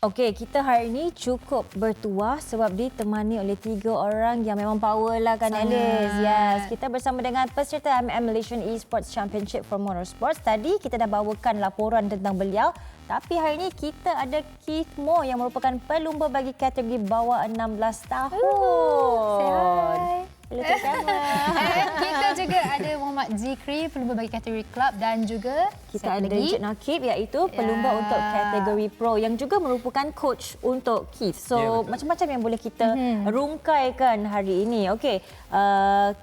Okey, kita hari ini cukup bertuah sebab ditemani oleh 3 orang yang memang power lah kan Alice. Yes, kita bersama dengan peserta Malaysian Esports Championship for Motorsport. Tadi kita dah bawakan laporan tentang beliau. Tapi hari ini kita ada Keith Mo yang merupakan pelumba bagi kategori bawah 16 tahun. Say hi. Hello, Kita juga ada Muhammad Zikri, pelumba bagi kategori club, dan juga kita ada Encik Nakib iaitu pelumba untuk kategori pro yang juga merupakan coach untuk Keith. So macam-macam yang boleh kita rungkaikan hari ini. Okey,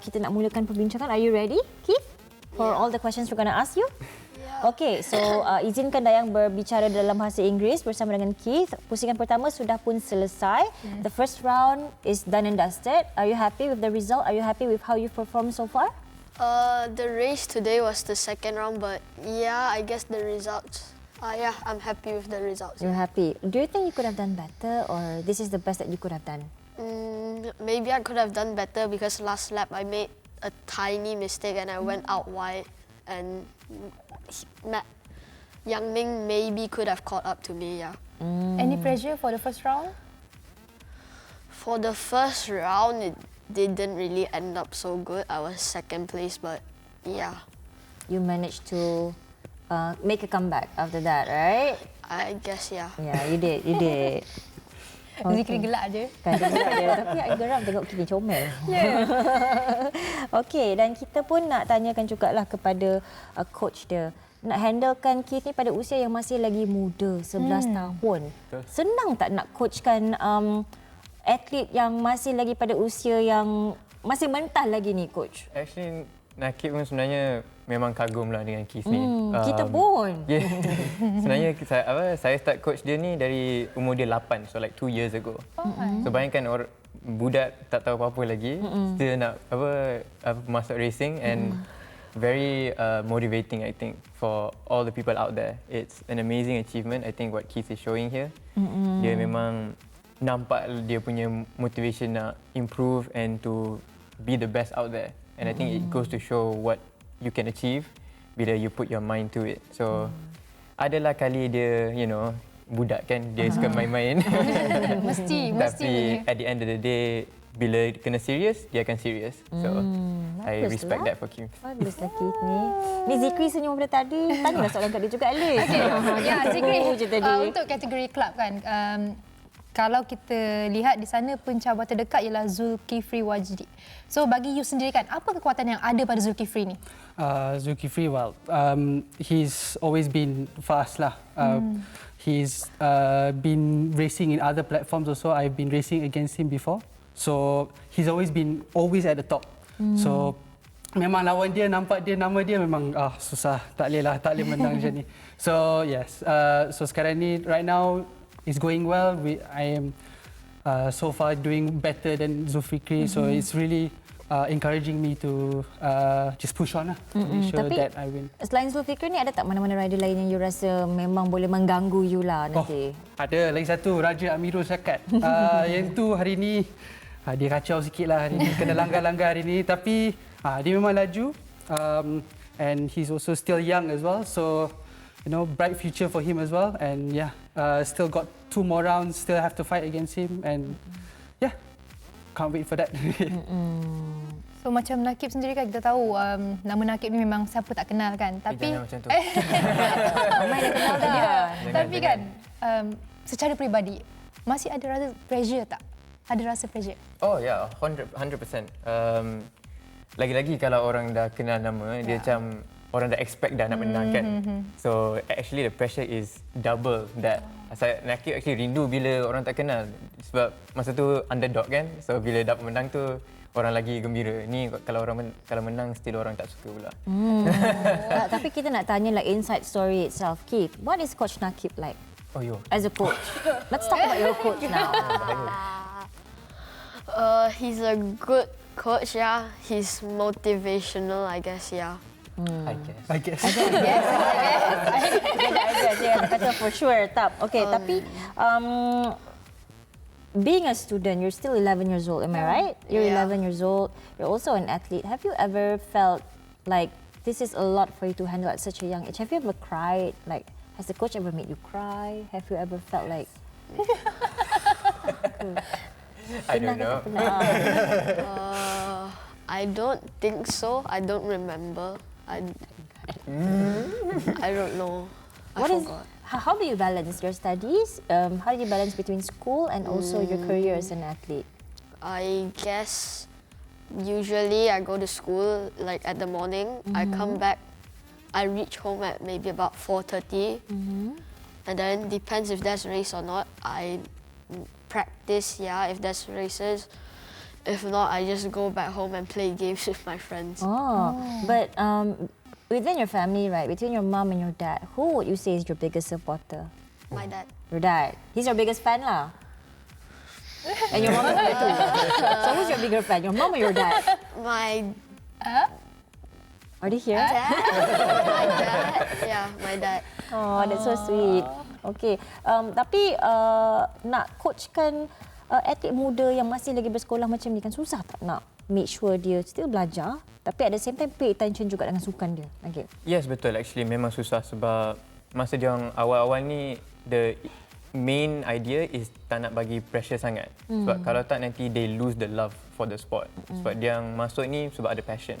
kita nak mulakan perbincangan. Are you ready, Keith? For all the questions we're going to ask you? Okey, so izinkan Dayang berbicara dalam bahasa Inggeris bersama dengan Keith. Pusingan pertama sudah pun selesai. The first round is done and dusted. Are you happy with the result? Are you happy with how you've performed so far? The race today was the second round, but yeah, I guess the results. Yeah, I'm happy with the results. You're happy. Do you think you could have done better, or this is the best that you could have done? Maybe I could have done better because last lap I made a tiny mistake and I went out wide, and Yang Ming maybe could have caught up to me. Yeah. Any pressure for the first round? For the first round, it didn't really end up so good. I was second place, but yeah. You managed to make a comeback after that, right? I guess, yeah. Yeah, you did. You did. Zikri gelak je. Kan gelak dia. Tapi I geram tengok Kini comel. Okey, dan kita pun nak tanyakan jugalah kepada coach dia. Nak handlekan Keith ni pada usia yang masih lagi muda, 11 tahun. Senang tak nak coachkan atlet yang masih lagi pada usia yang masih mentah lagi ni, coach? Actually, Nakib pun sebenarnya memang kagum lah dengan Keith ni. Kita pun. Yeah. Sebenarnya saya start coach dia ni dari umur dia 8, so like 2 years ago. So bayangkan budak tak tahu apa-apa lagi, still nak masuk racing, and very motivating, I think, for all the people out there. It's an amazing achievement, I think, what Keith is showing here. Dia memang nampak dia punya motivation nak improve and to be the best out there. And I think it goes to show what you can achieve bila you put your mind to it. So, adalah kali dia, budak kan, dia suka main-main. Mesti. Tapi at the end of the day, bila kena serious, dia akan serious. So, I respect that for Keith. Baguslah Keith ni. Ni Zikri senyum daripada tadi. Tanyalah soalan kat dia juga, Alice. Ya, Zikri, untuk kategori club kan, kalau kita lihat di sana pencabar terdekat ialah Zulkifli Wajdi. So bagi you sendiri kan, apa kekuatan yang ada pada Zulkifli ni? Zulkifli, well, he's always been fast lah. He's been racing in other platforms also. I've been racing against him before. So he's always at the top. So memang lawan dia, nampak dia, nama dia memang susah. Tak boleh menang macam ni. So yes, so sekarang ni right now it's going well. I am so far doing better than Zulkifli, so it's really encouraging me to just push on lah. To make sure that I win. Selain Zulkifli ni, ada tak mana-mana rider lain yang you rasa memang boleh mengganggu you lah nanti? Ada lagi satu, Raja Amirul Syakat. Yang tu hari ni dia kacau sikit lah hari ni, kena langgar-langgar hari ni. Tapi dia memang laju, and he's also still young as well. So bright future for him as well. And yeah, still got 2 more rounds, still have to fight against him, and yeah, can't wait for that. So macam Nakib sendiri kan, kita tahu nama Nakib ni memang siapa tak kenal kan. Tapi jangan macam tu. Ramai dah kenal dah. Tapi kan, secara peribadi masih ada rasa pressure tak? Ada rasa pressure? Oh ya, 100%. Lagi-lagi kalau orang dah kenal nama, dia macam orang dah expect dah nak menang kan. So actually the pressure is double that. Saya Nakib actually rindu bila orang tak kenal, sebab masa tu underdog kan. So bila dapat menang tu orang lagi gembira. Ni kalau menang still orang tak suka pula. Tapi kita nak tanya like inside story itself. Keith, what is Coach Nakib like? Oh yo. As a coach. Let's talk about your coach now. He's a good coach, yeah. He's motivational, I guess, yeah. I guess. Kata for sure, tap. Okay, tapi being a student, you're still 11 years old, am I right? You're 11 years old. You're also an athlete. Have you ever felt like this is a lot for you to handle at such a young age? Have you ever cried? Like, has the coach ever made you cry? Have you ever felt like I don't know. I don't think so. I don't remember. I don't know. I forgot. How do you balance your studies? How do you balance between school and also your career as an athlete? I guess usually I go to school like at the morning. I come back. I reach home at maybe about 4:30, and then depends if there's race or not. I practice, if there's races. If not, I just go back home and play games with my friends. But within your family, right, between your mom and your dad, who would you say is your biggest supporter? My dad. Your dad. He's your biggest fan lah. And your mom is there too. So who's your bigger fan, your mom or your dad? My Are they here? dad. My dad. Yeah, my dad. Oh, that's so sweet. Okay. Tapi nak coachkan atlet muda yang masih lagi bersekolah macam ni kan susah tak nak make sure dia still belajar tapi at the same time pay attention juga dengan sukan dia. Okay. Yes, betul. Actually memang susah sebab masa dia orang awal-awal ni the main idea is tak nak bagi pressure sangat. Sebab kalau tak nanti they lose the love for the sport. Sebab dia yang masuk ni sebab ada passion.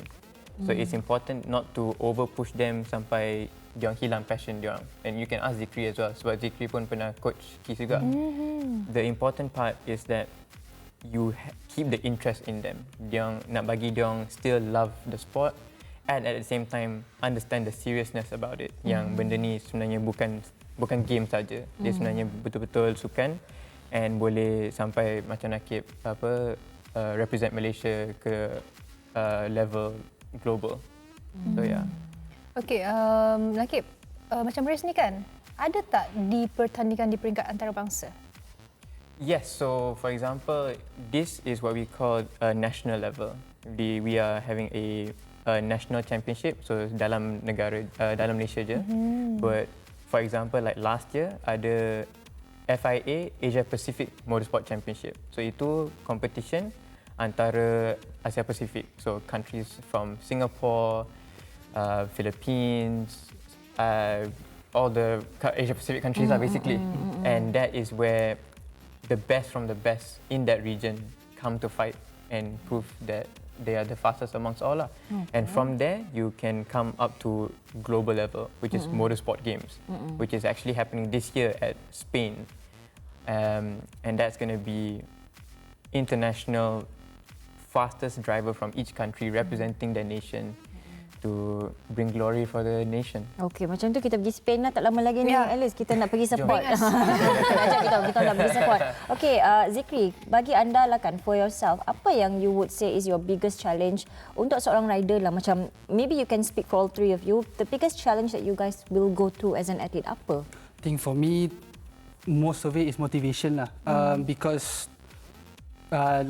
So it's important not to over push them sampai dia orang hilang passion dia orang. And you can ask Zikri as well sebab Zikri pun pernah coach Keith juga. The important part is that you keep the interest in them. Dia orang nak bagi dia orang still love the sport and at the same time understand the seriousness about it. Yang benda ni sebenarnya bukan game saja. Dia sebenarnya betul-betul sukan and boleh sampai macam Nakib represent Malaysia ke level global. So yeah. Okey, Nakib, macam race ni kan, ada tak dipertandingkan di peringkat antarabangsa? Yes, so for example, this is what we call a national level. We are having a national championship, so dalam negara, dalam Malaysia je. But for example, like last year, ada FIA Asia Pacific Motorsport Championship. So itu competition antara Asia Pacific. So countries from Singapore, Philippines, all the Asia Pacific countries are basically. And that is where the best from the best in that region come to fight and prove that they are the fastest amongst all. And from there, you can come up to global level, which is Motorsport Games, which is actually happening this year at Spain. And that's going to be international fastest driver from each country representing their nation to bring glory for the nation. Okey, macam tu kita pergi Spain lah tak lama lagi ni. Alice, kita nak pergi support. Jom. Ajak kita nak pergi support. Okey, Zikri, bagi anda lah kan, for yourself, apa yang you would say is your biggest challenge untuk seorang rider lah? Macam, maybe you can speak for all three of you. The biggest challenge that you guys will go through as an athlete, apa? I think for me, most of it is motivation lah. Because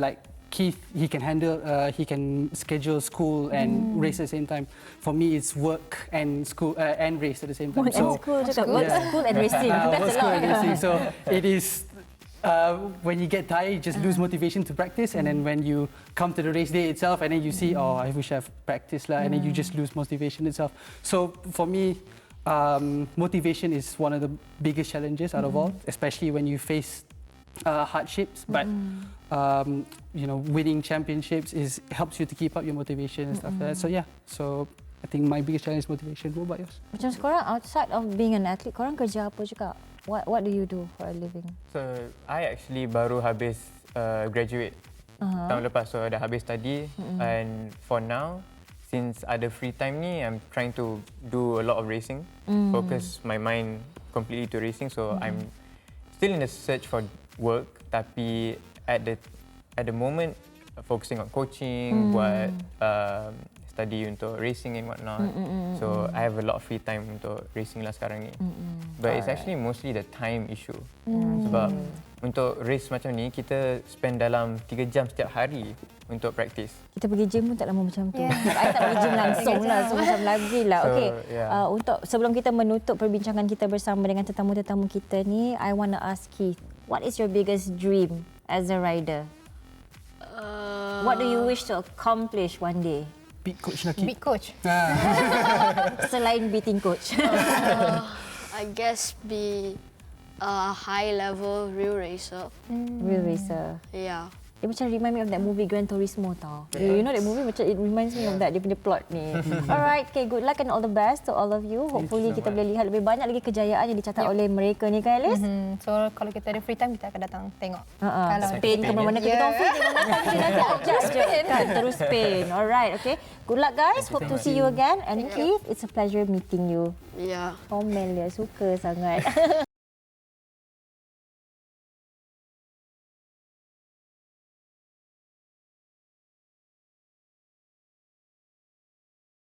like Keith, he can handle, he can schedule school and race at the same time. For me, it's work and school and race at the same time. Work and school juga. Work, school and racing. That's work, a school, lot. and racing. So it is, when you get tired, you just lose motivation to practice. And then when you come to the race day itself, and then you see, oh, I wish I've practiced lah. And then you just lose motivation itself. So for me, motivation is one of the biggest challenges out of all, especially when you face hardships. But you know, winning championships helps you to keep up your motivation and stuff like that. So yeah, so I think my biggest challenge is motivation. What about yours? Macam sekarang, outside of being an athlete, korang kerja apa juga? What do you do for a living? So I actually baru habis graduate tahun lepas, so dah habis study. And for now, since ada free time ni, I'm trying to do a lot of racing, focus my mind completely to racing. So I'm still in the search for work, tapi at the moment focusing on coaching, buat study untuk racing and whatnot. So I have a lot of free time untuk racing lah sekarang ni. But it's actually mostly the time issue. Sebab untuk race macam ni, kita spend dalam 3 jam setiap hari untuk practice. Kita pergi gym pun tak lama macam tu. I tak pergi gym langsung lah. So macam lagi lah. So, okay. yeah. Untuk sebelum kita menutup perbincangan kita bersama dengan tetamu-tetamu kita ni, I want to ask Keith, what is your biggest dream as a rider? What do you wish to accomplish one day? Beat Coach Nakib. Big coach. Selain beating coach. I guess be a high-level real racer. Real racer. Yeah. Dia macam remind me of that movie Gran Turismo tau. You know that movie macam it reminds me of that, dia punya plot ni. Alright, okay, good luck and all the best to all of you. Hopefully kita boleh lihat lebih banyak lagi kejayaan yang dicatat oleh mereka ni kan, Alice? So kalau kita ada free time kita akan datang tengok. Kalau Spain ke mana-mana kita orang free, kita nanti adjust je kan, terus Spain. Alright, okay. Good luck guys. Hope to see you again. And Keith, it's a pleasure meeting you. Yeah. Komel dia, suka sangat.